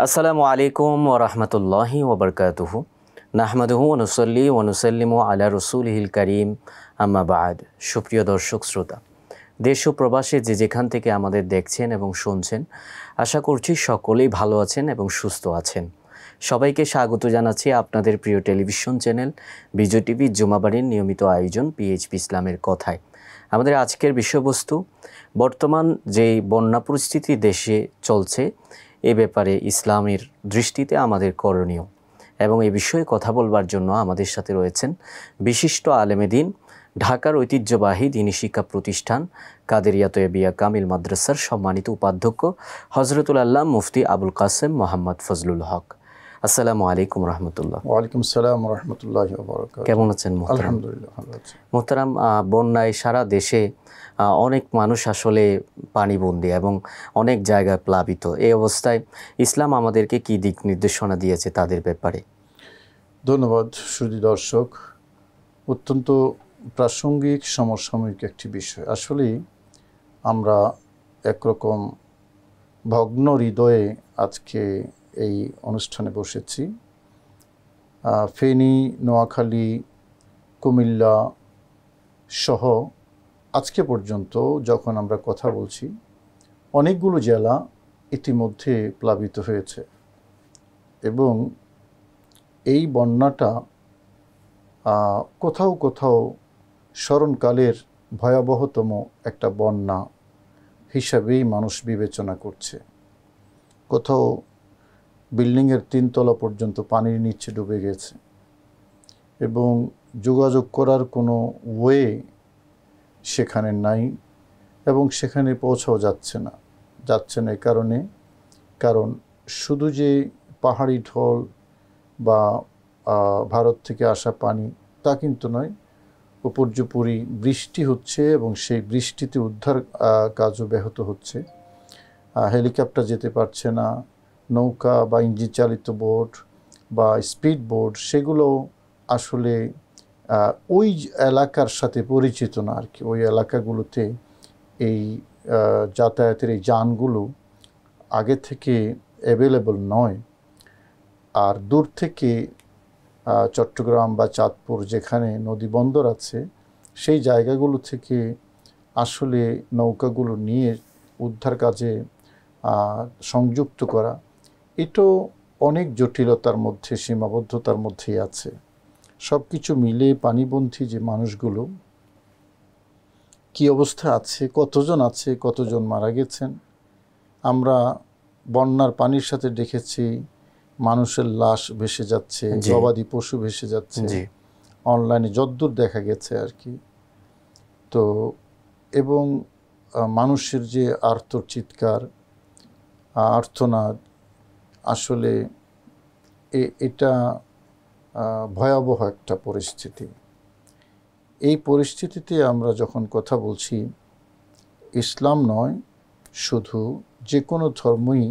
আসসালামু আলাইকুম ওয়া রাহমাতুল্লাহি ওয়া বারাকাতুহু নাহমাদুহু ওয়া নুসাল্লি ওয়া নুসাল্লিমু আলা রাসূলিহিল কারীম আম্মা বা'দ। সুপ্রিয় দর্শক শ্রোতা, দেশ ও প্রবাসে যে যেখান থেকে আমাদের দেখছেন এবং শুনছেন, আশা করছি সকলেই ভালো আছেন এবং সুস্থ আছেন। সবাইকে স্বাগত জানাচ্ছি আপনাদের প্রিয় টেলিভিশন চ্যানেল বিজয় টিভি জুমাবাড়ির নিয়মিত আয়োজন পিএইচপি ইসলামের কথায়। আমাদের আজকের বিষয়বস্তু, বর্তমান যেই বন্যা পরিস্থিতি দেশে চলছে এ ব্যাপারে ইসলামের দৃষ্টিতে আমাদের করণীয়, এবং এই বিষয়ে কথা বলবার জন্য আমাদের সাথে রয়েছেন বিশিষ্ট আলেমে দ্বীন, ঢাকার ঐতিহ্যবাহী দ্বীনী শিক্ষা প্রতিষ্ঠান কাদেরিয়া তৈয়বিয়া কামিল মাদ্রাসার সম্মানিত উপাধ্যক্ষ হযরতুল আল্লাহ মুফতি আবুল কাসেম মোহাম্মদ ফজলুল হক। আসসালামু আলাইকুম রহমতুল্লাহ। ওয়ালাইকুম আসসালাম ওয়া রাহমাতুল্লাহি ওয়া বারাকাতুহু। কেমন আছেন মোহতারাম? আলহামদুলিল্লাহ ভালো আছি। মোহতারাম, বন্যায় সারা দেশে অনেক মানুষ আসলে পানিবন্দী এবং অনেক জায়গায় প্লাবিত। এই অবস্থায় ইসলাম আমাদেরকে কি দিক নির্দেশনা দিয়েছে তাদের ব্যাপারে? ধন্যবাদ সুধী দর্শক। অত্যন্ত প্রাসঙ্গিক সমসাময়িক একটি বিষয়। আসলেই আমরা একরকম ভগ্ন হৃদয়ে আজকে এই অনুষ্ঠানে বসেছি। ফেনী, নোয়াখালী, কুমিল্লা সহ আজকে পর্যন্ত যখন আমরা কথা বলছি, অনেকগুলো জেলা ইতিমধ্যে প্লাবিত হয়েছে এবং এই বন্যাটা কোথাও কোথাও স্মরণকালের ভয়াবহতম একটা বন্যা হিসাবেই মানুষ বিবেচনা করছে। কোথাও বিল্ডিংয়ের 3 তলা পর্যন্ত পানির নিচে ডুবে গেছে এবং যোগাযোগ করার কোনো ওয়ে সেখানে নাই এবং সেখানে পৌঁছাও যাচ্ছে না এই কারণ শুধু যে পাহাড়ি ঢল বা ভারত থেকে আসা পানি তা কিন্তু নয়, উপর্যুপরি বৃষ্টি হচ্ছে এবং সেই বৃষ্টিতে উদ্ধার কাজও ব্যাহত হচ্ছে। হেলিকপ্টার যেতে পারছে না, নৌকা বা ইঞ্জিন চালিত বোট বা স্পিড বোট সেগুলো আসলে ওই এলাকার সাথে পরিচিত না আর কি। ওই এলাকাগুলোতে এই যাতায়াতের এই যানগুলো আগে থেকে অ্যাভেলেবল নয়। আর দূর থেকে চট্টগ্রাম বা চাঁদপুর যেখানে নদী বন্দর আছে সেই জায়গাগুলো থেকে আসলে নৌকাগুলো নিয়ে উদ্ধার কাজে সংযুক্ত করা, এটাও অনেক জটিলতার মধ্যে, সীমাবদ্ধতার মধ্যেই আছে। সব কিছু মিলে পানিবন্ধী যে মানুষগুলো কি অবস্থা আছে, কতজন মারা গেছেন। আমরা বন্যার পানির সাথে দেখেছি মানুষের লাশ ভেসে যাচ্ছে, গবাদি পশু ভেসে যাচ্ছে, অনলাইনে যদ্দূর দেখা গেছে আর কি। তো এবং মানুষের যে আর্তচিৎকার, আর্তনাদ, আসলে এটা ভয়াবহ একটা পরিস্থিতি। এই পরিস্থিতিতে আমরা যখন কথা বলছি, ইসলাম নয় শুধু, যে কোনো ধর্মই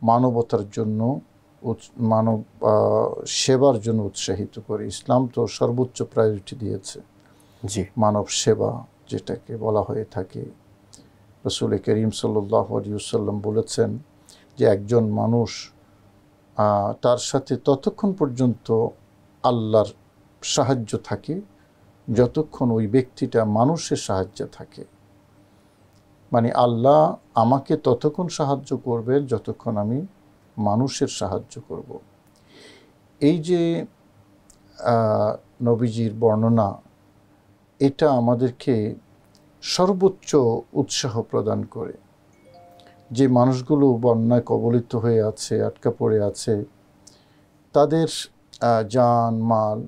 মানবতার জন্য, মানব সেবার জন্য উৎসাহিত করে। ইসলাম তো সর্বোচ্চ প্রায়োরিটি দিয়েছে মানব সেবা, যেটাকে বলা হয়ে থাকে। রাসূল করিম সাল্লাল্লাহু আলাইহি ওয়াসাল্লাম বলেছেন যে একজন মানুষ তার সাথে ততক্ষণ পর্যন্ত আল্লাহর সাহায্য থাকে যতক্ষণ ওই ব্যক্তিটা মানুষের সাহায্যে থাকে। মানে আল্লাহ আমাকে ততক্ষণ সাহায্য করবেন যতক্ষণ আমি মানুষের সাহায্য করব। এই যে নবীজির বর্ণনা, এটা আমাদেরকে সর্বোচ্চ উৎসাহ প্রদান করে। যে মানুষগুলো বন্যায় কবলিত হয়ে আছে, আটকা পড়ে আছে, তাদের জান মাল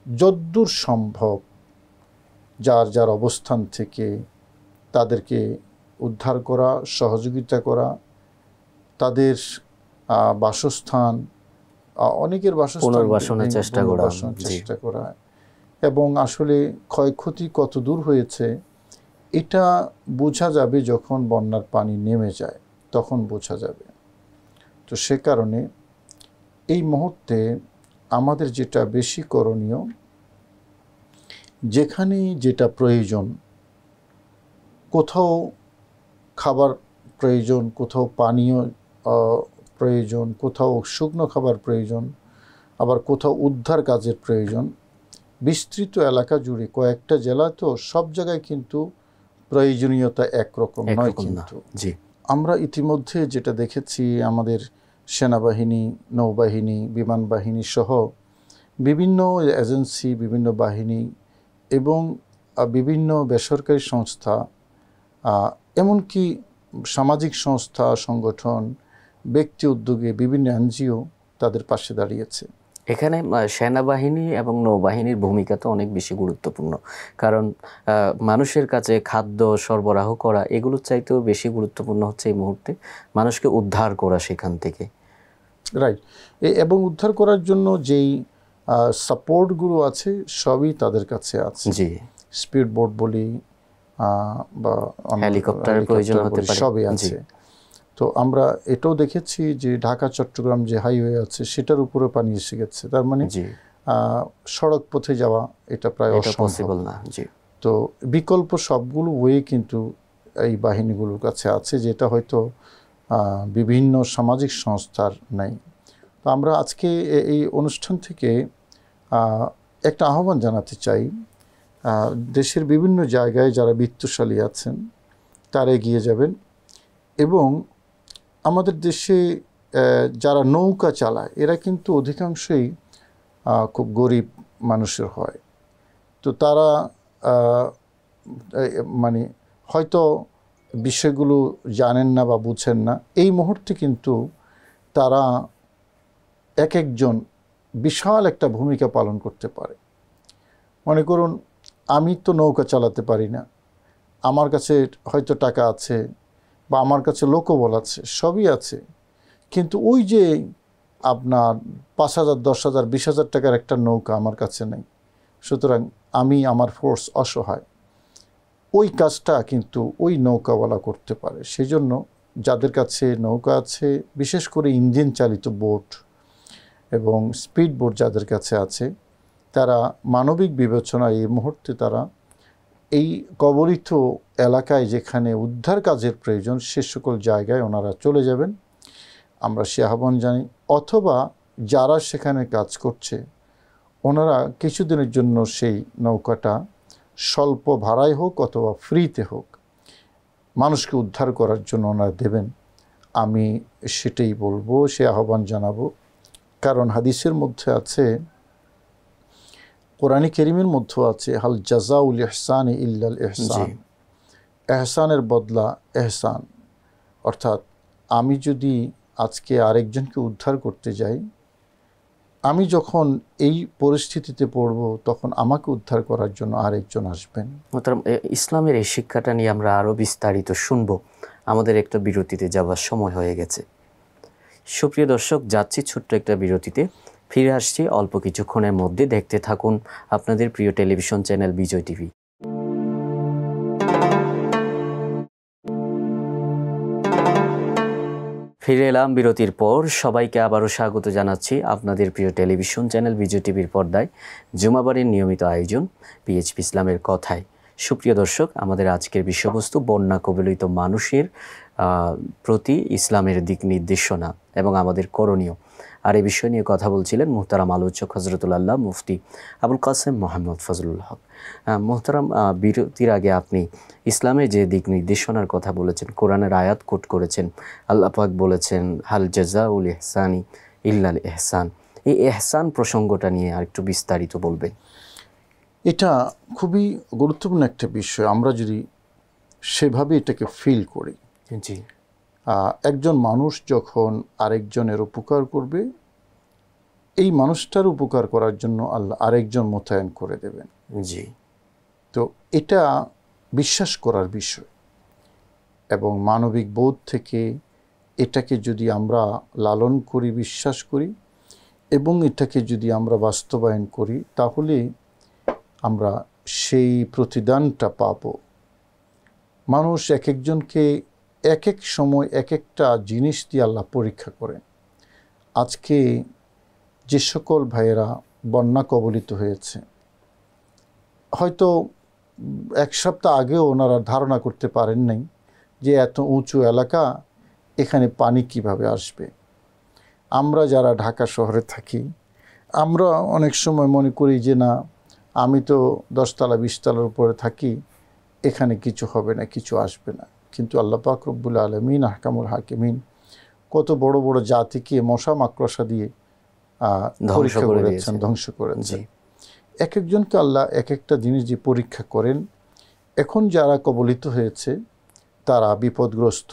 যদ্দূর সম্ভব যার অবস্থান থেকে তাদেরকে উদ্ধার করা, সহযোগিতা করা, তাদের বাসস্থান, অনেকের বাসস্থানের চেষ্টা করা এবং আসলে ক্ষয়ক্ষতি কত দূর হয়েছে এটা বোঝা যাবে যখন বন্যার পানি নেমে যায়, তখন বোঝা যাবে। তো সে কারণে এই মুহূর্তে আমাদের যেটা বেশি করণীয়, যেখানে যেটা প্রয়োজন, কোথাও খাবার প্রয়োজন, কোথাও পানীয় প্রয়োজন, কোথাও শুকনো খাবার প্রয়োজন, আবার কোথাও উদ্ধার কাজের প্রয়োজন। বিস্তৃত এলাকা জুড়ে কয়েকটা জেলা, তো সব জায়গায় কিন্তু প্রয়োজনীয়তা একরকম নয়। কিন্তু আমরা ইতিমধ্যে যেটা দেখেছি, আমাদের সেনাবাহিনী, নৌবাহিনী, বিমান বাহিনী সহ বিভিন্ন এজেন্সি, বিভিন্ন বাহিনী এবং বিভিন্ন বেসরকারি সংস্থা, এমনকি সামাজিক সংস্থা, সংগঠন, ব্যক্তি উদ্যোগে বিভিন্ন এনজিও তাদের পাশে দাঁড়িয়েছে। এখানে সেনাবাহিনী এবং নৌবাহিনীর ভূমিকা তো অনেক বেশি গুরুত্বপূর্ণ, কারণ মানুষের কাছে খাদ্য সরবরাহ করা এগুলোর চাইতেও বেশি গুরুত্বপূর্ণ হচ্ছে এই মুহূর্তে মানুষকে উদ্ধার করা সেখান থেকে। রাইট। এবং উদ্ধার করার জন্য যেই সাপোর্টগুলো আছে সবই তাদের কাছে আছে। জি, স্পিড বোট বলি বা হেলিকপ্টারের প্রয়োজন হতে পারে, সবই আছে। তো আমরা এটাও দেখেছি যে ঢাকা চট্টগ্রাম যে হাইওয়ে আছে সেটার উপরে পানি এসে গেছে, তার মানে সড়ক পথে যাওয়া এটা প্রায় অসম্ভব না। জি, তো বিকল্প সবগুলো ওয়ে কিন্তু এই বাহিনীগুলোর কাছে আছে, যেটা হয়তো বিভিন্ন সামাজিক সংস্থার নাই। তো আমরা আজকে এই অনুষ্ঠান থেকে একটা আহ্বান জানাতে চাই, দেশের বিভিন্ন জায়গায় যারা বিত্তশালী আছেন তারা এগিয়ে যাবেন, এবং আমাদের দেশে যারা নৌকা চালায় এরা কিন্তু অধিকাংশই খুব গরিব মানুষের হয়। তো তারা মানে হয়তো বিষয়গুলো জানেন না বা বুঝেন না। এই মুহূর্তে কিন্তু তারা এক একজন বিশাল একটা ভূমিকা পালন করতে পারে। মনে করুন, আমি তো নৌকা চালাতে পারি না, আমার কাছে হয়তো টাকা আছে বা আমার কাছে লোকবল আছে, সবই আছে, কিন্তু ওই যে আপনার 5,000, 10,000, 20,000 টাকার একটা নৌকা আমার কাছে নেই। সুতরাং আমার ফোর্স অসহায়। ওই কাজটা কিন্তু ওই নৌকাওয়ালা করতে পারে। সেই জন্য যাদের কাছে নৌকা আছে, বিশেষ করে ইঞ্জিন চালিত বোট এবং স্পিড বোট যাদের কাছে আছে, তারা মানবিক বিবেচনায় এই মুহূর্তে তারা এই কবলিত এলাকায় যেখানে উদ্ধার কাজের প্রয়োজন সে সকল জায়গায় ওনারা চলে যাবেন, আমরা সে আহ্বান জানি। অথবা যারা সেখানে কাজ করছে ওনারা কিছুদিনের জন্য সেই নৌকাটা স্বল্প ভাড়ায় হোক অথবা ফ্রিতে হোক মানুষকে উদ্ধার করার জন্য ওনারা দেবেন। আমি সেটাই বলবো, সে আহ্বান জানাবো। কারণ হাদিসের মধ্যে আছে, কোরআনী কারীমের মধ্যে আছে, হাল জাযাউল ইহসানি ইল্লাল ইহসান, এহসানের বদলা এহসান। অর্থাৎ আমি যদি আজকে আরেকজনকে উদ্ধার করতে যাই, আমি যখন এই পরিস্থিতিতে পড়ব তখন আমাকে উদ্ধার করার জন্য আরেকজন আসবেন। ইসলামের এই শিক্ষাটা নিয়ে আমরা আরও বিস্তারিত শুনবো। আমাদের একটা বিরতিতে যাওয়ার সময় হয়ে গেছে। সুপ্রিয় দর্শক, যাচ্ছি ছোট্ট একটা বিরতিতে, ফিরে আসছি অল্প কিছুক্ষণের মধ্যে। দেখতে থাকুন আপনাদের প্রিয় টেলিভিশন চ্যানেল বিজয় টিভি। ফিরে এলাম বিরতির পর। সবাইকে আবারও স্বাগত জানাচ্ছি আপনাদের প্রিয় টেলিভিশন চ্যানেল বিজয় টিভির পর্দায় জুমাবারের নিয়মিত আয়োজন পিএইচপি ইসলামের কথায়। সুপ্রিয় দর্শক, আমাদের আজকের বিষয়বস্তু বন্যা কবলিত মানুষের প্রতি ইসলামের দিক নির্দেশনা এবং আমাদের করণীয়। আর এই বিষয় নিয়ে কথা বলছিলেন মুহতারাম আলোচক হজরতুল্লাহ মুফতি আবুল কাসেম মোহাম্মদ ফজলুল হক। মুহতারাম, বিরতির আগে আপনি ইসলামের যে দিক নির্দেশনার কথা বলেছেন, কোরআনের আয়াত কোট করেছেন, আল্লাহ পাক বলেছেন হাল জাযাউল ইহসানি ইল্লাল ইহসান। এই ইহসান প্রসঙ্গটা নিয়ে আরেকটু বিস্তারিত বলবেন। এটা খুবই গুরুত্বপূর্ণ একটা বিষয়। আমরা যদি সেভাবে এটাকে ফিল করি, জি, একজন মানুষ যখন আরেকজনের উপকার করবে, এই মানুষটার উপকার করার জন্য আল্লাহ আরেকজন মোতায়েন করে দেবেন। জি, তো এটা বিশ্বাস করার বিষয়, এবং মানবিক বোধ থেকে এটাকে যদি আমরা লালন করি, বিশ্বাস করি, এবং এটাকে যদি আমরা বাস্তবায়ন করি, তাহলে আমরা সেই প্রতিদানটা পাব। মানুষ এক একজনকে এক এক সময় এক একটা জিনিস দিয়ে আল্লাহ পরীক্ষা করেন। আজকে যে সকল ভাইয়েরা বন্যা কবলিত হয়েছে, হয়তো এক সপ্তাহ আগেও ওনারা ধারণা করতে পারেন নাই যে এত উঁচু এলাকা, এখানে পানি কিভাবে আসবে। আমরা যারা ঢাকা শহরে থাকি, আমরা অনেক সময় মনে করি যে না, আমি তো 10তলা 20তলার উপরে থাকি, এখানে কিছু হবে না, কিছু আসবে না। কিন্তু আল্লাহ পাক রব্বুল আলামিন আহকামুল হাকিমিন কত বড় বড় জাতিকে মশা মাকড়সা দিয়ে পরীক্ষা করেছেন, ধ্বংস করেছেন। এক একজনকে আল্লাহ এক একটা জিনিস যে পরীক্ষা করেন। এখন যারা কবলিত হয়েছে তারা বিপদগ্রস্ত,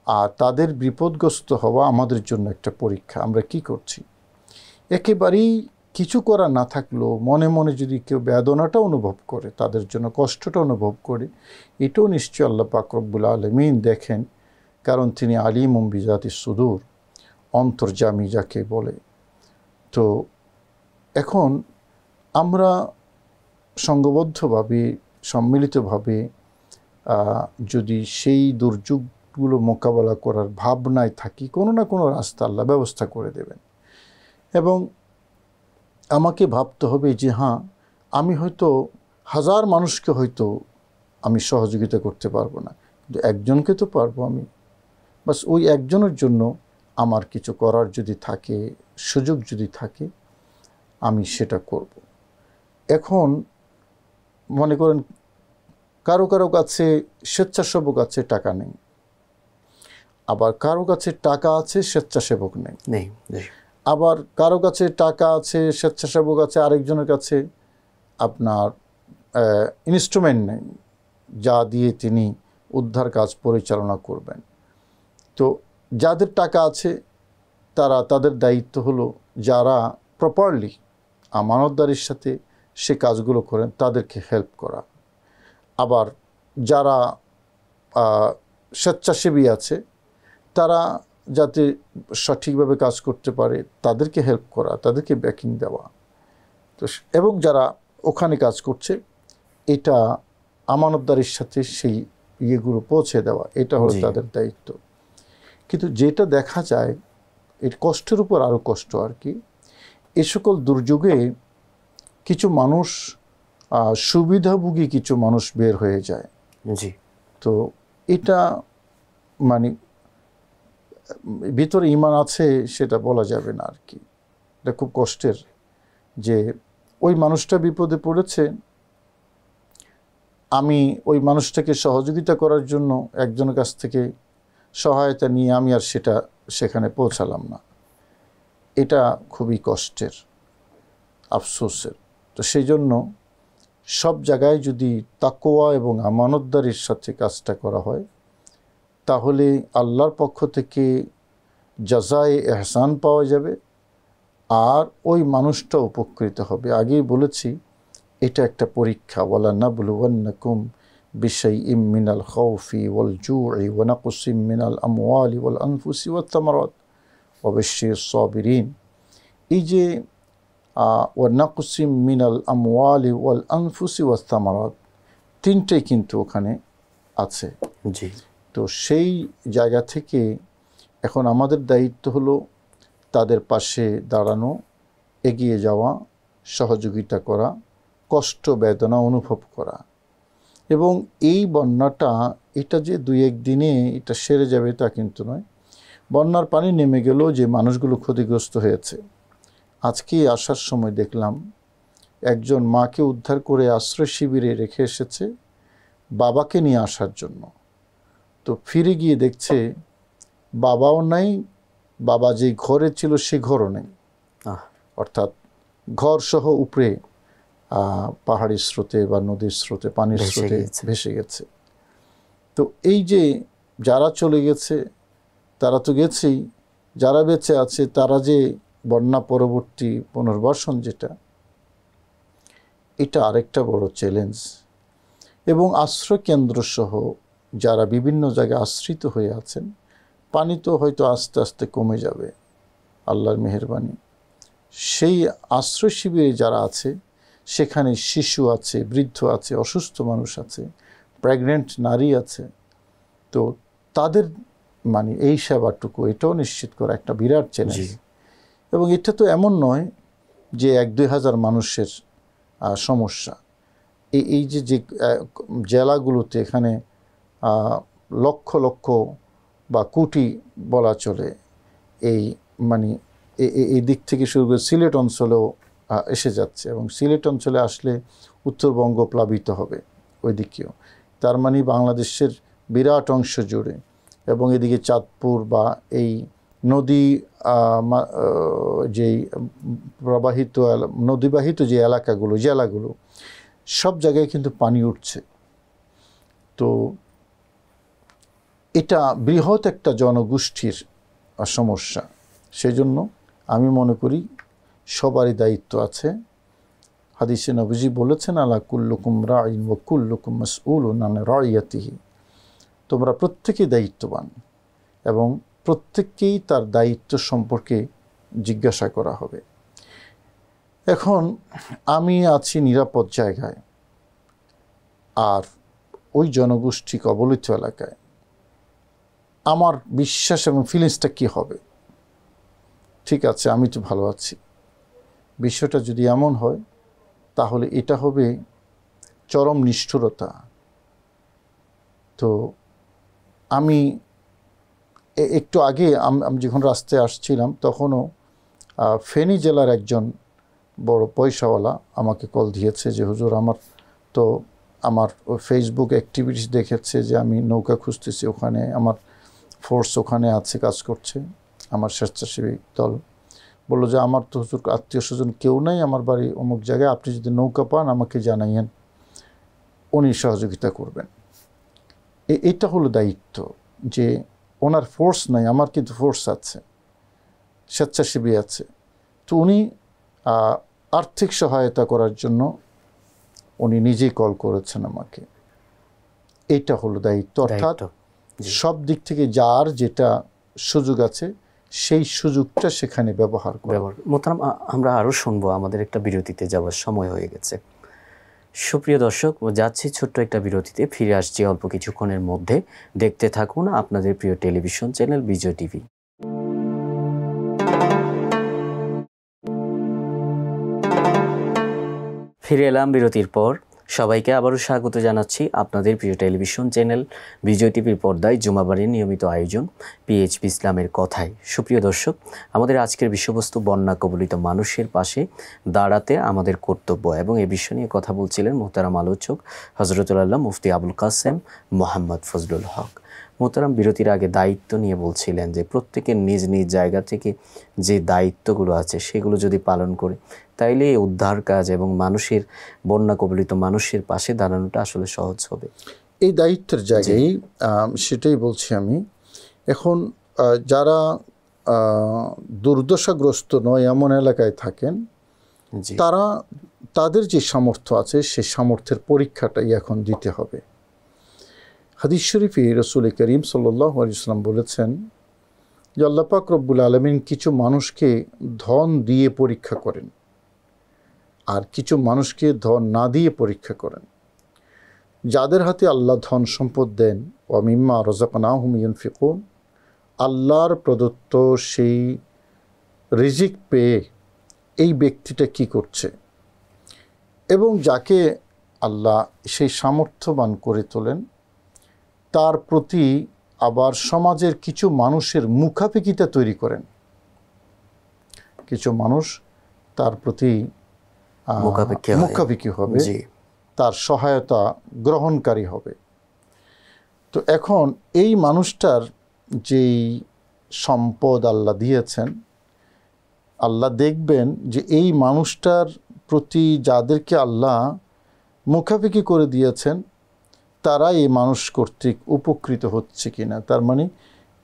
আর তাদের বিপদগ্রস্ত হওয়া আমাদের জন্য একটা পরীক্ষা। আমরা কি করছি? একেবারেই কিছু করা না থাকলেও মনে মনে যদি কেউ বেদনাটা অনুভব করে, তাদের জন্য কষ্টটা অনুভব করে, এটাও নিশ্চয়ই আল্লাহ পাক রব্বুল আলামিন দেখেন, কারণ তিনি আলিমুম বিজাতি সুদূর, অন্তর্যামী যাকে বলে। তো এখন আমরা সংঘবদ্ধভাবে, সম্মিলিতভাবে যদি সেই দুর্যোগগুলো মোকাবেলা করার ভাবনায় থাকি, কোনো না কোনো রাস্তা আল্লাহ ব্যবস্থা করে দেবেন। এবং আমাকে ভাবতে হবে যে হ্যাঁ, আমি হয়তো 1000 মানুষকে হয়তো আমি সহযোগিতা করতে পারবো না, কিন্তু একজনকে তো পারবো আমি। বাস ওই একজনের জন্য আমার কিছু করার যদি থাকে, সুযোগ যদি থাকে, আমি সেটা করব। এখন মনে করেন কারো কারো কাছে স্বেচ্ছাসেবক আছে, টাকা নেই, আবার কারো কাছে টাকা আছে, স্বেচ্ছাসেবক নেই। আবার কারো কাছে টাকা আছে, স্বেচ্ছাসেবক আছে, আরেকজনের কাছে আপনার ইনস্ট্রুমেন্ট নেই যা দিয়ে তিনি উদ্ধার কাজ পরিচালনা করবেন। তো যাদের টাকা আছে তারা, তাদের দায়িত্ব হলো যারা প্রপারলি আমানতদারির সাথে সে কাজগুলো করেন তাদেরকে হেল্প করা। আবার যারা স্বেচ্ছাসেবী আছে তারা যাতে সঠিকভাবে কাজ করতে পারে তাদেরকে হেল্প করা, তাদেরকে ব্যাকিং দেওয়া। তো এবং যারা ওখানে কাজ করছে, এটা আমানতদারির সাথে সেই ইয়েগুলো পৌঁছে দেওয়া, এটা হলো তাদের দায়িত্ব। কিন্তু যেটা দেখা যায়, এর কষ্টের উপর আরও কষ্ট আর কি, এ সকল দুর্যোগে কিছু মানুষ, সুবিধাভোগী কিছু মানুষ বের হয়ে যায়। তো এটা মানে ভিতরে ঈমান আছে সেটা বলা যাবে না আর কি। এটা খুব কষ্টের যে ওই মানুষটা বিপদে পড়েছে, আমি ওই মানুষটাকে সহযোগিতা করার জন্য একজনের কাছ থেকে সহায়তা নিয়ে আমি আর সেখানে পৌঁছালাম না। এটা খুবই কষ্টের, আফসোসের। তো সেই জন্য সব জায়গায় যদি তাকওয়া এবং আমানতদারির সাথে কাজটা করা হয়, তাহলে আল্লাহর পক্ষ থেকে জাযায়ে এহসান পাওয়া যাবে, আর ওই মানুষটা উপকৃত হবে। আগেই বলেছি এটা একটা পরীক্ষা। ওয়ালা নাবলুওয়ান্নাকুম বিশাইইম মিনাল খাউফি ওয়াল জুই ওয়া নাকসিম মিনাল আমওয়ালি ওয়াল আনফুসি ওয়াত তামারাত ওয়া বাশশিরিস সাবিরিন। এই যে ওয়া নাকসিম মিনাল আমওয়ালি ওয়াল আনফুসি ওয়াত তামারাত, তিনটেই কিন্তু ওখানে আছে। তো সেই জায়গা থেকে এখন আমাদের দায়িত্ব হলো তাদের পাশে দাঁড়ানো, এগিয়ে যাওয়া, সহযোগিতা করা, কষ্ট বেদনা অনুভব করা। এবং এই বন্যাটা, এটা যে 2-1 দিনে এটা সেরে যাবে তা কিন্তু নয়। বন্যার পানি নেমে গেল, যে মানুষগুলো ক্ষতিগ্রস্ত হয়েছে, আজকে আসার সময় দেখলাম একজন মাকে উদ্ধার করে আশ্রয় শিবিরে রেখে এসেছে বাবাকে নিয়ে আসার জন্য। তো ফিরে গিয়ে দেখছে বাবাও নাই, বাবা যে ঘরে ছিল সে ঘরও নেই। অর্থাৎ ঘর সহ উপরে পাহাড়ি স্রোতে বা নদীর স্রোতে, পানির স্রোতে ভেসে গেছে। তো এই যে যারা চলে গেছে তারা তো গেছেই, যারা বেঁচে আছে তারা যে বন্যা পরবর্তী পুনর্বাসন যেটা, এটা আরেকটা বড় চ্যালেঞ্জ। এবং আশ্রয় কেন্দ্র সহ যারা বিভিন্ন জায়গায় আশ্রিত হয়ে আছেন, পানি তো হয়তো আস্তে আস্তে কমে যাবে আল্লাহর মেহেরবানি। সেই আশ্রয় শিবিরে যারা আছে সেখানে শিশু আছে, বৃদ্ধ আছে, অসুস্থ মানুষ আছে, প্রেগনেন্ট নারী আছে। তো তাদের মানে এই সেবাটুকু এটাও নিশ্চিত করা একটা বিরাট চ্যালেঞ্জ। এবং এটা তো এমন নয় যে 1-2 হাজার মানুষের সমস্যা। এই যে জেলাগুলোতে এখানে লক্ষ লক্ষ বা কোটি বলা চলে এই মানে এই দিক থেকে শুরু করে সিলেট অঞ্চলেও এসে যাচ্ছে, এবং সিলেট অঞ্চলে আসলে উত্তরবঙ্গ প্লাবিত হবে ওই দিকেও। তার মানে বাংলাদেশের বিরাট অংশ জুড়ে, এবং এদিকে চাঁদপুর বা এই নদী যেই নদীবাহিত যে এলাকাগুলো, জেলাগুলো, সব জায়গায় কিন্তু পানি উঠছে। তো এটা বৃহৎ একটা জনগোষ্ঠীর সমস্যা। সেজন্য আমি মনে করি সবারই দায়িত্ব আছে। হাদিসে নবীজি বলেছেন, আলা কুল্লুকুম রাইন ওয়া কুল্লুকুম মাসউলুন আন রাইয়াতিহি, তোমরা প্রত্যেকেই দায়িত্ববান এবং প্রত্যেককেই তার দায়িত্ব সম্পর্কে জিজ্ঞাসা করা হবে। এখন আমি আছি নিরাপদ জায়গায়, আর ওই জনগোষ্ঠী কবলিত এলাকায়, আমার বিশ্বাস এবং ফিলিংসটা কী হবে? ঠিক আছে, আমি তো ভালো আছি। বিষয়টা যদি এমন হয় তাহলে এটা হবে চরম নিষ্ঠুরতা। তো আমি একটু আগে আমি যখন রাস্তায় আসছিলাম, তখনও ফেনী জেলার একজন বড় পয়সাওয়ালা আমাকে কল দিয়েছে যে হুজুর, আমার ফেসবুক অ্যাক্টিভিটিস দেখেছে যে আমি নৌকা খুঁজতেছি, ওখানে আমার ফোর্স ওখানে আছে, কাজ করছে, আমার স্বেচ্ছাসেবী দল। বললো যে আমার তো হুজুর আত্মীয় স্বজন কেউ নাই আমার বাড়ি অমুক জায়গায়, আপনি যদি নৌকা পান আমাকে জানাইয়েন, উনি সহযোগিতা করবেন। এটা হলো দায়িত্ব, যে ওনার ফোর্স নাই, আমার কিন্তু ফোর্স আছে, স্বেচ্ছাসেবী আছে। তো উনি আর্থিক সহায়তা করার জন্য উনি নিজেই কল করেছেন আমাকে। এইটা হলো দায়িত্ব। অর্থাৎ সব দিক থেকে যার যেটা সুযোগ আছে সেই সুযোগটা সেখানে ব্যবহার করা। মোহতারাম, আমরা আরও শুনবো, আমাদের একটা বিরতিতে যাওয়ার সময় হয়ে গেছে। সুপ্রিয় দর্শক, যাচ্ছি ছোট্ট একটা বিরতিতে, ফিরে আসছি অল্প কিছুক্ষণের মধ্যে। দেখতে থাকুন আপনাদের প্রিয় টেলিভিশন চ্যানেল বিজয় টিভি। ফিরে এলাম বিরতির পর। সবাইকে আবারও স্বাগত জানাচ্ছি আপনাদের প্রিয় টেলিভিশন চ্যানেল বিজয় টিভির পর্দায় জুমাবারের নিয়মিত আয়োজন পিএইচপি ইসলামের কথায়। সুপ্রিয় দর্শক, আমাদের আজকের বিষয়বস্তু বন্যা কবলিত মানুষের পাশে দাঁড়াতে আমাদের কর্তব্য, এবং এ বিষয় নিয়ে কথা বলছিলেন মোহতারাম আলোচক হযরতুল আল্লাহ মুফতি আবুল কাসেম মোহাম্মদ ফজলুল হক। মোহতারাম, বিরতির আগে দায়িত্ব নিয়ে বলছিলেন যে প্রত্যেকের নিজ নিজ জায়গা থেকে যে দায়িত্বগুলো আছে সেগুলো যদি পালন করে, তাইলে এই উদ্ধার কাজ এবং মানুষের, বন্যা কবলিত মানুষের পাশে দাঁড়ানোটা আসলে সহজ হবে। এই দায়িত্বের জায়গায় সেটাই বলছি আমি। এখন যারা দুর্দশাগ্রস্ত নয় এমন এলাকায় থাকেন, তাদের যে সামর্থ্য আছে সেই সামর্থ্যের পরীক্ষাটাই এখন দিতে হবে। হাদিস শরীফে রাসূল করিম সাল্লাল্লাহু আলাইহি ওয়াসাল্লাম বলেছেন যে আল্লাহ পাক রব্বুল আলামিন কিছু মানুষকে ধন দিয়ে পরীক্ষা করেন, আর কিছু মানুষকে ধন না দিয়ে পরীক্ষা করেন। যাদের হাতে আল্লাহ ধন সম্পদ দেন, ওয়া মিম্মা রাযাকনাহুম ইউনফিকুন, আল্লাহর প্রদত্ত সেই রিজিক পেয়ে এই ব্যক্তিটা কি করছে, এবং যাকে আল্লাহ সেই সামর্থ্যবান করে তোলেন তার প্রতি আবার সমাজের কিছু মানুষের মুখাপেক্ষিতা তৈরি করেন। কিছু মানুষ তার প্রতি মুখাপেক্ষী হবে, তার সহায়তা গ্রহণকারী হবে। তো এখন এই মানুষটার যেই সম্পদ আল্লাহ দিয়েছেন, আল্লাহ দেখবেন যে এই মানুষটার প্রতি যাদেরকে আল্লাহ মুখাপেক্ষি করে দিয়েছেন তারা এই মানুষ কর্তৃক উপকৃত হচ্ছে কিনা, তার মানে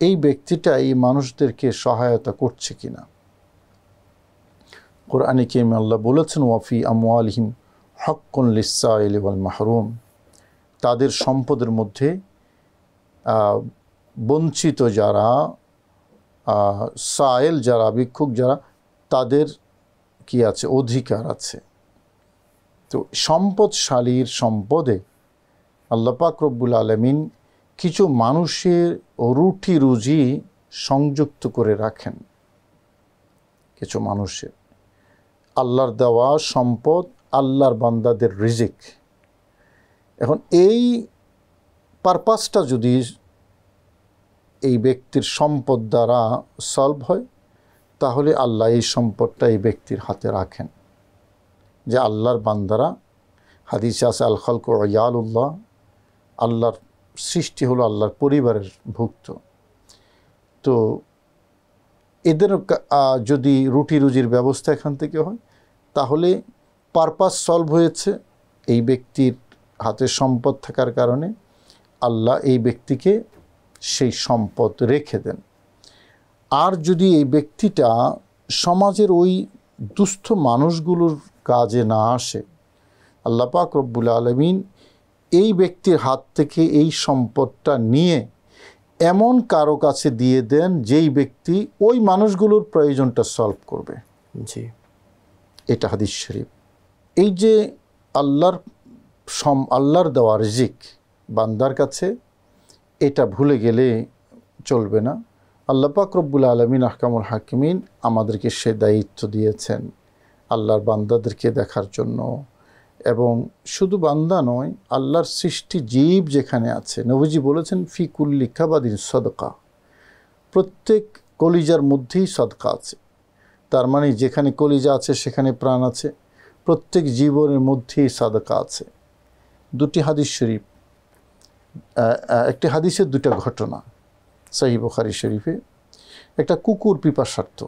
এই ব্যক্তিটা এই মানুষদেরকে সহায়তা করছে কিনা। কোরআনে কারিমে আল্লাহ বলেছেন, ওয়াফি আমওয়ালিহিম হাক্কুন লিসসাইলি ওয়াল মাহরুম, তাদের সম্পদের মধ্যে বঞ্চিত যারা, সায়েল যারা, ভিক্ষুক যারা, তাদের কি আছে, অধিকার আছে। তো সম্পদশালীর সম্পদে আল্লাহ পাক রব্বুল আলামিন কিছু মানুষের রুটি রুজি সংযুক্ত করে রাখেন। কিছু মানুষের আল্লাহর দেওয়া সম্পদ, আল্লাহর বান্দাদের রিজিক। এখন এই পারপাসটা যদি এই ব্যক্তির সম্পদ দ্বারা সলভ হয়, তাহলে আল্লাহ এই সম্পদটা এই ব্যক্তির হাতে রাখেন। যে আল্লাহর বান্দারা, হাদিসে আছে আল খালকু ইয়ালুল্লাহ, আল্লাহর সৃষ্টি হলো আল্লাহর পরিবারের ভুক্ত। তো এদের যদি রুটি রুজির ব্যবস্থা এখান থেকে হয় তাহলে পারপাস সলভ হয়েছে। এই ব্যক্তির হাতে সম্পদ থাকার কারণে আল্লাহ এই ব্যক্তিকে সেই সম্পদ রেখে দেন। আর যদি এই ব্যক্তিটা সমাজের ওই দুস্থ মানুষগুলোর কাজে না আসে, আল্লাহ পাক রব্বুল আলামিন এই ব্যক্তির হাত থেকে এই সম্পদটা নিয়ে এমন কারো কাছে দিয়ে দেন যেই ব্যক্তি ওই মানুষগুলোর প্রয়োজনটা সলভ করবে। জি, এটা হাদিস শরীফ। এই যে আল্লাহর দেওয়া রিজিক বান্দার কাছে, এটা ভুলে গেলে চলবে না। আল্লাহ পাক রব্বুল আলামিন আহকামুল হাকিমিন আমাদেরকে সে দায়িত্ব দিয়েছেন আল্লাহর বান্দাদেরকে দেখার জন্য। এবং শুধু বান্দা নয়, আল্লাহর সৃষ্টি জীব যেখানে আছে, নবীজি বলেছেন ফি কুল্লি কাবাদিন সদকা, প্রত্যেক কলিজার মধ্যেই সদকা আছে। তার মানে যেখানে কলিজা আছে সেখানে প্রাণ আছে, প্রত্যেক জীবনের মধ্যেই সাদকা আছে। দুটি হাদিস শরীফ, একটি হাদিসের দুটা ঘটনা সহিহ বুখারী শরীফে। একটা কুকুর পিপাসার্থ,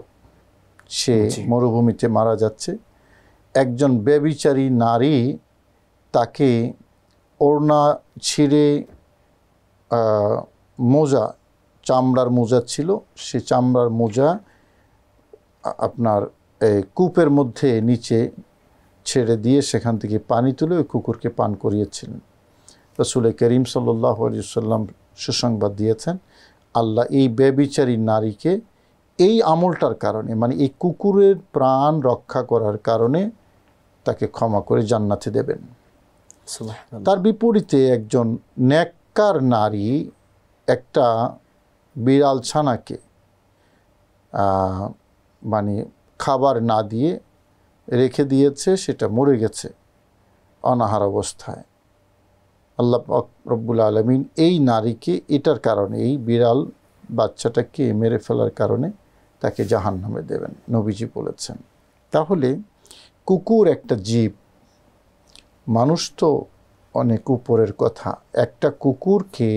সে মরুভূমিতে মারা যাচ্ছে। একজন ব্যভিচারী নারী তাকে ওড়না ছিঁড়ে, মোজা, চামড়ার মোজা ছিল, সে চামড়ার মোজা আপনার কূপের মধ্যে নিচে ছেড়ে দিয়ে সেখান থেকে পানি তুলে ওই কুকুরকে পান করিয়েছিলেন। রাসূল করিম সাল্লাল্লাহু আলাইহি ওয়াসাল্লাম সুসংবাদ দিয়েছেন আল্লাহ এই ব্যভিচারী নারীকে এই আমলটার কারণে, মানে এই কুকুরের প্রাণ রক্ষা করার কারণে তাকে ক্ষমা করে জান্নাতে দেবেন। তার বিপরীতে একজন নেককার নারী একটা বিড়াল ছানাকে মানে খাবার না দিয়ে রেখে দিয়েছে, সেটা মরে গেছে অনাহার অবস্থায়। আল্লাহ পাক রব্বুল আলামিন এই নারীকে এটার কারণে, এই বিড়াল বাচ্চাটাকে মেরে ফেলার কারণে তাকে জাহান্নামে দেবেন, নবীজি বলেছেন। তাহলে কুকুর একটা জীব, মানুষ তো অনেক উপরের কথা। একটা কুকুরকে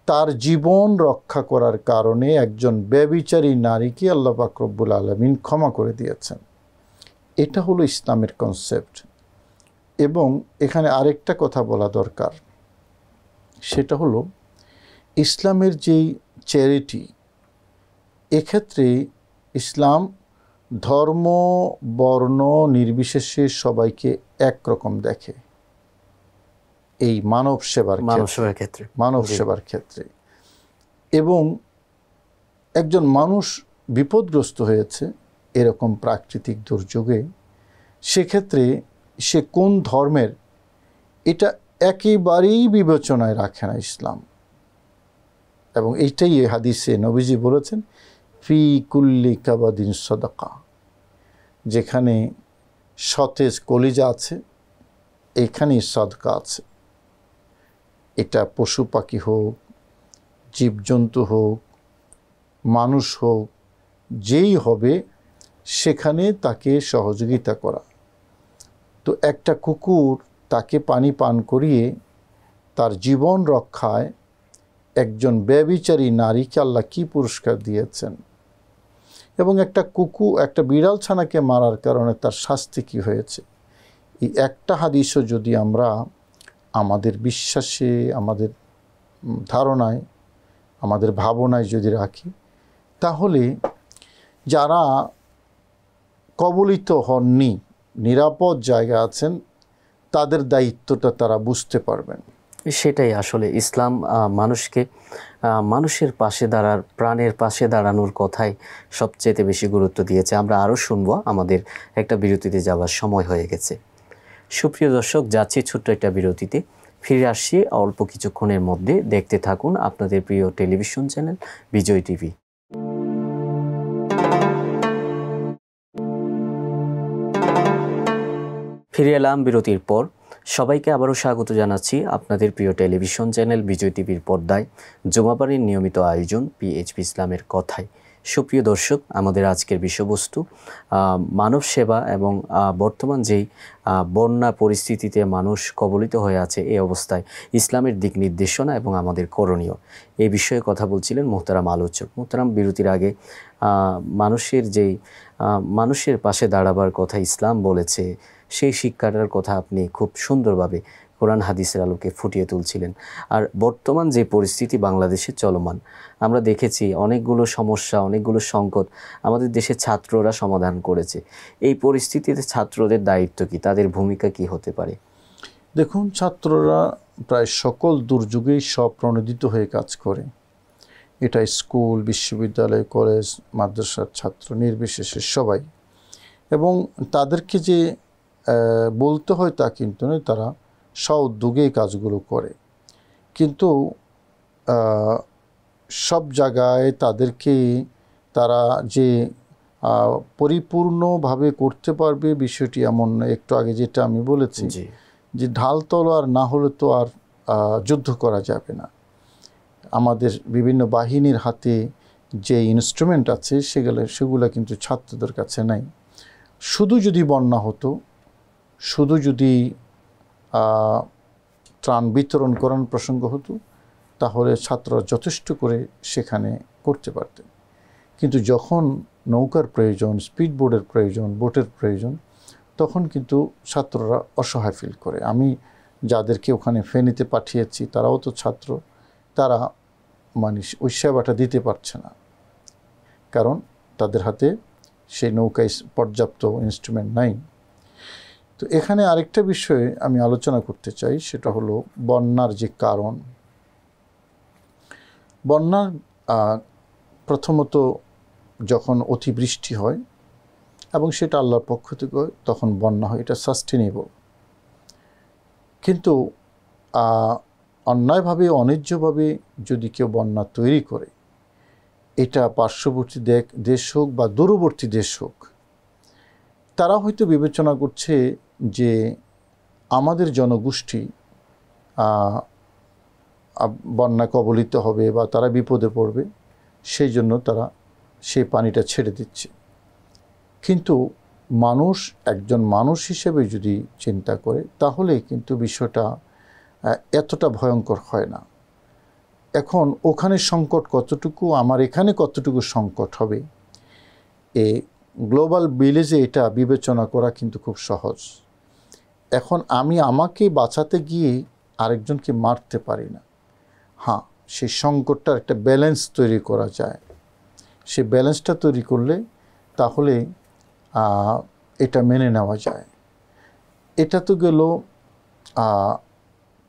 তার জীবন রক্ষা করার কারণে একজন ব্যভিচারী নারীকে আল্লাহ পাক রব্বুল আলামিন ক্ষমা করে দিয়েছেন। এটা হলো ইসলামের কনসেপ্ট। এবং এখানে আরেকটা কথা বলা দরকার, সেটা হলো ইসলামের যেই চ্যারিটি, এক্ষেত্রে ইসলাম ধর্ম বর্ণ নির্বিশেষে সবাইকে একরকম দেখে এই মানব সেবার ক্ষেত্রে। এবং একজন মানুষ বিপদগ্রস্ত হয়েছে এরকম প্রাকৃতিক দুর্যোগে, সেক্ষেত্রে সে কোন ধর্মের এটা একেবারেই বিবেচনায় রাখে না ইসলাম। এবং এইটাই এই হাদিসে নবীজি বলেছেন ফি কুল্লি কাবাদিন সদকা, যেখানে সতেজ কলিজা আছে এখানেই সদকা আছে। এটা পশু পাখি হোক, জীবজন্তু হোক, মানুষ হোক, যেই হবে সেখানে তাকে সহযোগিতা করা। তো একটা কুকুর, তাকে পানি পান করিয়ে তার জীবন রক্ষায় একজন ব্যভিচারী নারীকে আল্লাহ কী পুরস্কার দিয়েছেন। এবং একটা বিড়াল ছানাকে মারার কারণে তার শাস্তি কী হয়েছে, এই একটা হাদিসও যদি আমরা আমাদের বিশ্বাসে, আমাদের ধারণায়, আমাদের ভাবনায় যদি রাখি, তাহলে যারা কবলিত হননি, নিরাপদ জায়গা আছেন, তাদের দায়িত্বটা তারা বুঝতে পারবেন। সেটাই আসলে ইসলাম মানুষকে মানুষের পাশে প্রাণের পাশে দাঁড়ানোর কথাই সবচেয়ে বেশি গুরুত্ব দিয়েছে। আমরা আরও শুনবো, আমাদের একটা বিরতিতে যাওয়ার সময় হয়ে গেছে। সুপ্রিয় দর্শক, যাচ্ছি ছোট্ট একটা বিরতিতে, ফিরে আসছি অল্প কিছুক্ষণের মধ্যে। দেখতে থাকুন আপনাদের প্রিয় টেলিভিশন চ্যানেল বিজয় টিভি। ফিরে এলাম বিরতির পর। সবাইকে আবারও স্বাগত জানাচ্ছি আপনাদের প্রিয় টেলিভিশন চ্যানেল বিজয় টিভির পর্দায় জুমাবারের নিয়মিত আয়োজন পিএইচপি ইসলামের কথায়। সুপ্রিয় দর্শক, আমাদের আজকের বিষয়বস্তু মানব সেবা এবং বর্তমান যেই বন্যা পরিস্থিতিতে মানুষ কবলিত হয়ে আছে এই অবস্থায় ইসলামের দিক নির্দেশনা এবং আমাদের করণীয়, এই বিষয়ে কথা বলছিলেন মোহতারাম আলোচক। মোহতারাম, বিরতির আগে মানুষের পাশে দাঁড়াবার কথা ইসলাম বলেছে, সেই শিক্ষাটার কথা আপনি খুব সুন্দরভাবে কোরআন হাদিসের আলোকে ফুটিয়ে তুলছিলেন। আর বর্তমান যে পরিস্থিতি বাংলাদেশে চলমান, আমরা দেখেছি অনেকগুলো সমস্যা, অনেকগুলো সংকট আমাদের দেশের ছাত্ররা সমাধান করেছে। এই পরিস্থিতিতে ছাত্রদের দায়িত্ব কি, তাদের ভূমিকা কি হতে পারে? দেখুন, ছাত্ররা প্রায় সকল দুর্যোগেই স্বপ্রণোদিত হয়ে কাজ করে। এটা স্কুল, বিশ্ববিদ্যালয়, কলেজ, মাদ্রাসার ছাত্র নির্বিশেষে সবাই। এবং তাদেরকে যে বলতে হয় তা কিন্তু নয়, তারা স্ব-উদ্যোগে এই কাজগুলো করে। কিন্তু সব জায়গায় তাদেরকে তারা যে পরিপূর্ণভাবে করতে পারবে বিষয়টি এমন নয়। একটু আগে যেটা আমি বলেছি যে ঢাল তলোয়ার না হলে তো আর যুদ্ধ করা যাবে না। আমাদের বিভিন্ন বাহিনীর হাতে যে ইনস্ট্রুমেন্ট আছে সেগুলো কিন্তু ছাত্রদের কাছে নাই। শুধু যদি বন্যা হতো, শুধু যদি ত্রাণ বিতরণ করার প্রসঙ্গ হতো, তাহলে ছাত্ররা যথেষ্ট করে সেখানে করতে পারতেন। কিন্তু যখন নৌকার প্রয়োজন, স্পিডবোটের প্রয়োজন, বোটের প্রয়োজন, তখন কিন্তু ছাত্ররা অসহায় ফিল করে। আমি যাদেরকে ওখানে ফেনীতে পাঠিয়েছি তারাও তো ছাত্র, তারা ওই সেবাটা দিতে পারছে না, কারণ তাদের হাতে সেই নৌকায় পর্যাপ্ত ইনস্ট্রুমেন্ট নাই। তো এখানে আরেকটা বিষয়ে আমি আলোচনা করতে চাই, সেটা হলো বন্যার যে কারণ। বন্যার প্রথমত যখন অতিবৃষ্টি হয় এবং সেটা আল্লাহর পক্ষ থেকে হয়, তখন বন্যা হয়, এটা সাস্টেনেবল। কিন্তু অন্যায়ভাবে, অন্যায্যভাবে যদি কেউ বন্যা তৈরি করে, এটা পার্শ্ববর্তী দেশ হোক বা দূরবর্তী দেশ হোক, তারা হয়তো বিবেচনা করছে যে আমাদের জনগোষ্ঠী বন্যা কবলিত হবে বা তারা বিপদে পড়বে, সেই জন্য তারা সেই পানিটা ছেড়ে দিচ্ছে। কিন্তু একজন মানুষ হিসেবে যদি চিন্তা করে, তাহলে কিন্তু বিষয়টা এতটা ভয়ঙ্কর হয় না। এখন ওখানে সংকট কতটুকু, আমার এখানে কতটুকু সংকট হবে, এই গ্লোবাল ভিলেজে এটা বিবেচনা করা কিন্তু খুব সহজ। এখন আমি আমাকে বাঁচাতে গিয়ে আরেকজনকে মারতে পারি না। হ্যাঁ, সেই সংকটটার একটা ব্যালেন্স তৈরি করা যায়। সেই ব্যালেন্সটা তৈরি করলে তাহলে এটা মেনে নেওয়া যায়। এটা তো গেল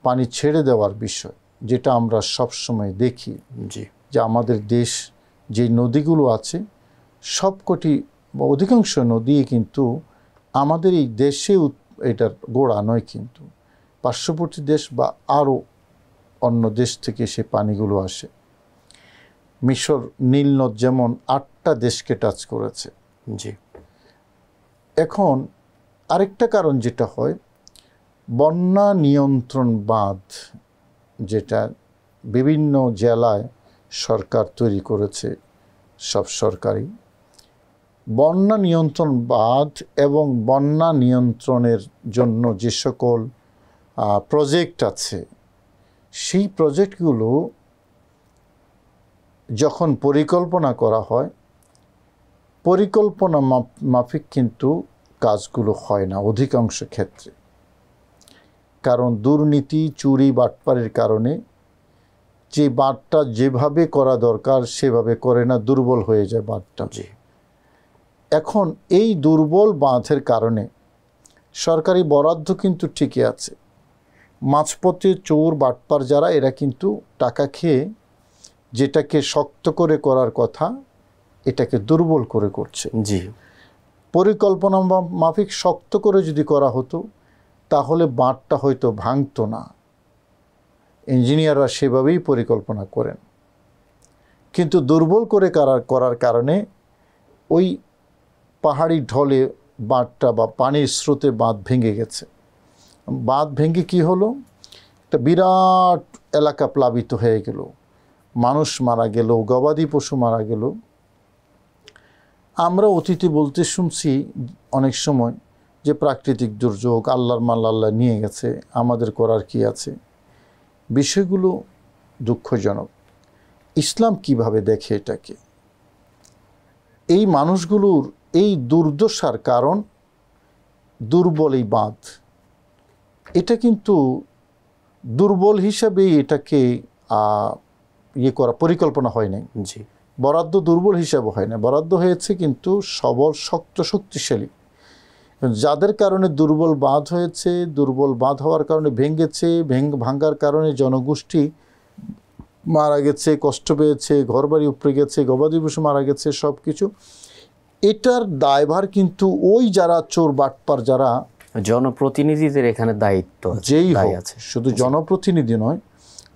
পানি ছেড়ে দেওয়ার বিষয়, যেটা আমরা সবসময় দেখি যে আমাদের দেশ যে নদীগুলো আছে সবকটি বা অধিকাংশ নদী কিন্তু আমাদের এই দেশে এটার গোড়া নয়, কিন্তু পার্শ্ববর্তী দেশ বা আরও অন্য দেশ থেকে সে পানিগুলো আসে। মিশর নীল নদ যেমন 8টা দেশকে টাচ করেছে। এখন আরেকটা কারণ যেটা হয়, বন্যা নিয়ন্ত্রণ বাঁধ, যেটা বিভিন্ন জেলায় সরকার তৈরি করেছে, সব সরকারি বন্যা নিয়ন্ত্রণ বাঁধ এবং বন্যা নিয়ন্ত্রণের জন্য যে সকল প্রজেক্ট আছে, সেই প্রজেক্টগুলো যখন পরিকল্পনা করা হয়, পরিকল্পনা মাফিক কিন্তু কাজগুলো হয় না অধিকাংশ ক্ষেত্রে। কারণ দুর্নীতি, চুরি, বাটপাড়ির কারণে যে বাঁধটা যেভাবে করা দরকার সেভাবে করে না, দুর্বল হয়ে যায় বাঁধটা। এখন এই দুর্বল বাঁধের কারণে সরকারি বরাদ্দ কিন্তু ঠিকই আছে, মাঝপথে চোর বাটপার যারা, এরা কিন্তু টাকা খেয়ে যেটাকে শক্ত করে করার কথা এটাকে দুর্বল করে করছে। পরিকল্পনা মাফিক শক্ত করে যদি করা হতো তাহলে বাঁধটা হয়তো ভাঙতো না। ইঞ্জিনিয়াররা সেভাবেই পরিকল্পনা করেন, কিন্তু দুর্বল করে করার কারণে ওই পাহাড়ি ঢলে বাঁধটা বা পানির স্রোতে বাঁধ ভেঙে গেছে। বাঁধ ভেঙে কি হলো, একটা বিরাট এলাকা প্লাবিত হয়ে গেল, মানুষ মারা গেল, গবাদি পশু মারা গেল। আমরা অতীতে বলতে শুনছি অনেক সময় যে প্রাকৃতিক দুর্যোগ, আল্লাহর মাল আল্লাহ নিয়ে গেছে, আমাদের করার কি আছে। বিষয়গুলো দুঃখজনক। ইসলাম কিভাবে দেখে এটাকে? এই মানুষগুলোর এই দুর্দশার কারণ দুর্বল এই বাঁধ। এটা কিন্তু দুর্বল হিসাবেই এটাকে ইয়ে করা পরিকল্পনা হয় নাই। জি, বরাদ্দ দুর্বল হিসাবে হয় না, বরাদ্দ হয়েছে কিন্তু সবল, শক্ত, শক্তিশালী। যাদের কারণে দুর্বল বাঁধ হয়েছে, দুর্বল বাঁধ হওয়ার কারণে ভেঙেছে, ভাঙ্গার কারণে জনগোষ্ঠী মারা গেছে, কষ্ট পেয়েছে, ঘরবাড়ি উপড়ে গেছে, গবাদি পশু মারা গেছে, সব কিছু। এটার দায়ভার কিন্তু ওই যারা চোর বাটপার, যারা জনপ্রতিনিধিদের এখানে দায়িত্ব যেই দায় হোক, আছে। শুধু জনপ্রতিনিধি নয়,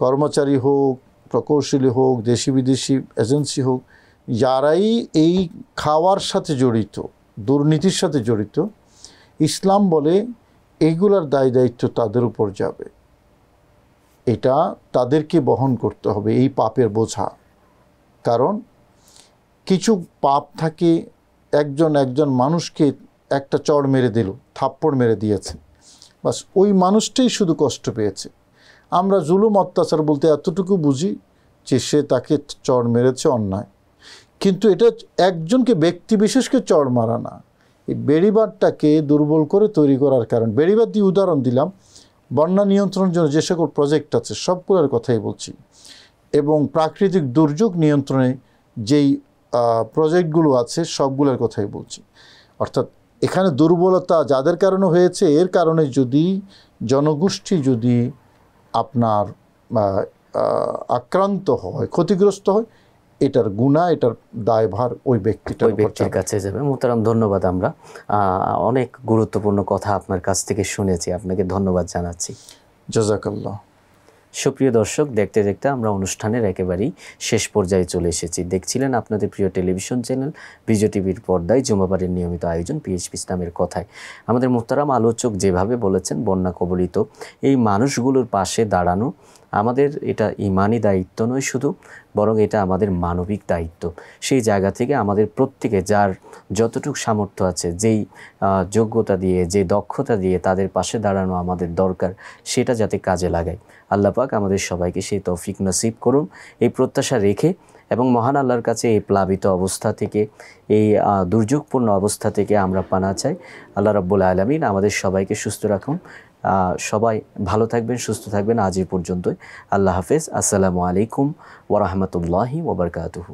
কর্মচারী হোক, প্রকৌশলী হোক, দেশি বিদেশি এজেন্সি হোক, যারাই এই খাওয়ার সাথে জড়িত, দুর্নীতির সাথে জড়িত, ইসলাম বলে এইগুলার দায় দায়িত্ব তাদের উপর যাবে। এটা তাদেরকে বহন করতে হবে, এই পাপের বোঝা। কারণ কিছু পাপ থাকে, একজন মানুষকে একটা চড় মেরে দিল, থাপ্পড় মেরে দিয়েছে, বাস ওই মানুষটাই শুধু কষ্ট পেয়েছে। আমরা জুলুম অত্যাচার বলতে এতটুকু বুঝি যে সে তাকে চড় মেরেছে, অন্যায়। কিন্তু এটা একজনকে, ব্যক্তি বিশেষকে চড় মারা না, এই বেড়িবাঁধটাকে দুর্বল করে তৈরি করার কারণ। বেড়িবাঁধ দিয়ে উদাহরণ দিলাম, বন্যা নিয়ন্ত্রণের জন্য যে সকল প্রজেক্ট আছে সবগুলোর কথাই বলছি, এবং প্রাকৃতিক দুর্যোগ নিয়ন্ত্রণে যেই প্রজেক্টগুলো আছে সবগুলোর কথাই বলছি। অর্থাৎ এখানে দুর্বলতা যাদের কারণে হয়েছে, এর কারণে যদি জনগোষ্ঠী যদি আপনার আক্রান্ত হয়, ক্ষতিগ্রস্ত হয়, এটার গুনাহ, এটার দায়ভার ওই ব্যক্তির কাছে যাবে। মোহতারাম, ধন্যবাদ। আমরা অনেক গুরুত্বপূর্ণ কথা আপনার কাছ থেকে শুনেছি, আপনাকে ধন্যবাদ জানাচ্ছি। জাযাকাল্লাহ। সুপ্রিয় দর্শক, দেখতে দেখতে আমরা অনুষ্ঠানের একেবারেই শেষ পর্যায়ে চলে এসেছি। দেখছিলেন আপনাদের প্রিয় টেলিভিশন চ্যানেল বিজয় টিভির পর্দায় জুমাবারের নিয়মিত আয়োজন পিএইচপি ইসলামের কথায়। আমাদের মোহতারাম আলোচক যেভাবে বলেছেন, বন্যা কবলিত এই মানুষগুলোর পাশে দাঁড়ানো আমাদের এটা ইমানি দায়িত্ব নয় শুধু, বরং এটা আমাদের মানবিক দায়িত্ব। সেই জায়গা থেকে আমাদের প্রত্যেকে যার যতটুকু সামর্থ্য আছে, যেই যোগ্যতা দিয়ে, যে দক্ষতা দিয়ে তাদের পাশে দাঁড়ানো আমাদের দরকার, সেটা যাতে কাজে লাগায়। আল্লাহ পাক আমাদের সবাইকে সেই তৌফিক নসিব করুন, এই প্রত্যাশা রেখে, এবং মহান আল্লাহর কাছে এই প্লাবিত অবস্থা থেকে, এই দুর্যোগপূর্ণ অবস্থা থেকে আমরা পানা চাই। আল্লাহ রাব্বুল আলামিন আমাদের সবাইকে সুস্থ রাখুন। সবাই ভালো থাকবেন, সুস্থ থাকবেন। আজ এই পর্যন্তই। আল্লাহ হাফেজ। আসসালামু আলাইকুম ওয়া রাহমাতুল্লাহি ওয়া বারাকাতুহু।